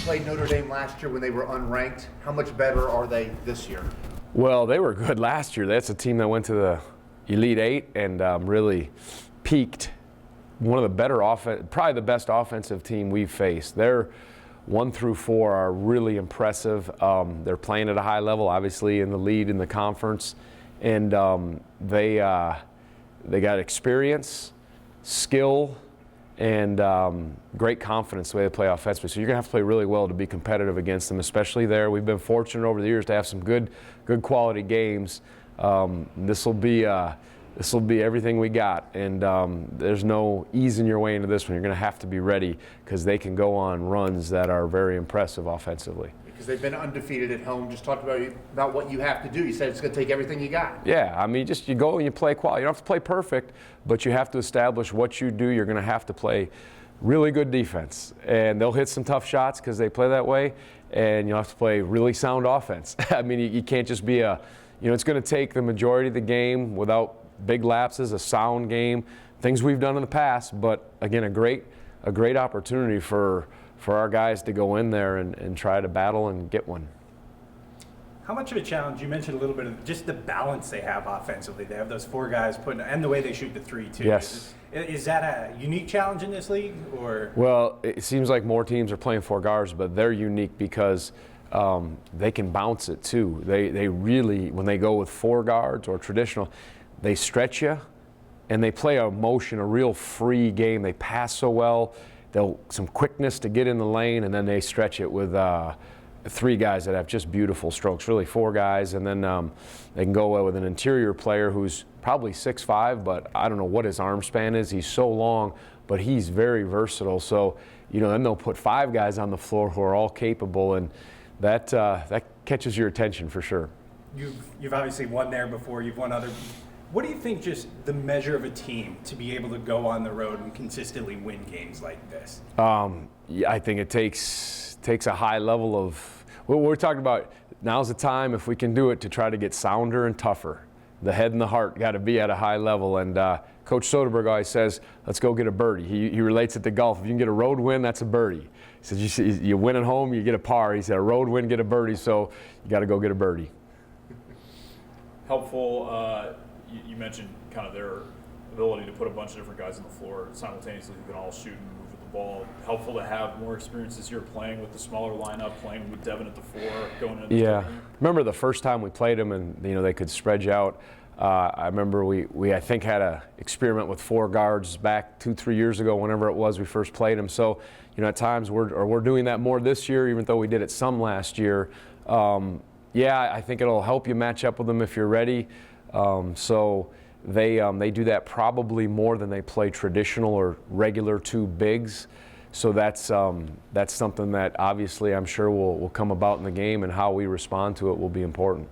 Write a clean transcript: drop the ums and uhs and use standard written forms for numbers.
played Notre Dame last year when they were unranked. How much better are they this year? Well, they were good last year. That's a team that went to the Elite Eight and really peaked. One of the better probably the best offensive team we've faced. Their 1 through 4 are really impressive. They're playing at a high level, obviously in the lead in the conference, and they got experience, skill, and great confidence the way they play offensively. So you're gonna have to play really well to be competitive against them, especially there. We've been fortunate over the years to have some good quality games. This will be everything we got, and there's no easing your way into this one. You're going to have to be ready because they can go on runs that are very impressive offensively. Because they've been undefeated at home. Just talk about what you have to do. You said it's going to take everything you got. Yeah, I mean, you go and you play quality. You don't have to play perfect, but you have to establish what you do. You're going to have to play really good defense, and they'll hit some tough shots because they play that way, and you'll have to play really sound offense. I mean, you can't just be it's going to take the majority of the game without big lapses, a sound game, things we've done in the past, but again, a great opportunity for our guys to go in there and try to battle and get one. How much of a challenge, you mentioned a little bit of just the balance they have offensively. They have those 4 guys and the way they shoot the 3 too. Yes. Is that a unique challenge in this league, or? Well, it seems like more teams are playing 4 guards, but they're unique because they can bounce it too. They really, when they go with 4 guards or traditional, they stretch you, and they play a real free game. They pass so well. They'll some quickness to get in the lane, and then they stretch it with 3 guys that have just beautiful strokes. Really 4 guys, and then they can go with an interior player who's probably 6'5", but I don't know what his arm span is. He's so long, but he's very versatile. So then they'll put 5 guys on the floor who are all capable, and that catches your attention for sure. You've obviously won there before. You've won other. What do you think just the measure of a team to be able to go on the road and consistently win games like this? Yeah, I think it takes a high level of what we're talking about. Now's the time, if we can do it, to try to get sounder and tougher. The head and the heart got to be at a high level. And Coach Soderberg always says, let's go get a birdie. He relates it to golf. If you can get a road win, that's a birdie. He says, you win at home, you get a par. He said, a road win, get a birdie. So you got to go get a birdie. Helpful. You mentioned kind of their ability to put a bunch of different guys on the floor simultaneously who can all shoot and move with the ball. Helpful to have more experience this year playing with the smaller lineup, playing with Devin at the 4, going into the tournament. Remember the first time we played them, and they could spread you out. I remember we I think had a experiment with 4 guards back 2-3 years ago, whenever it was we first played them. So at times we're doing that more this year, even though we did it some last year. I think it'll help you match up with them if you're ready. So they do that probably more than they play traditional or regular 2 bigs. So that's something that obviously I'm sure will come about in the game, and how we respond to it will be important.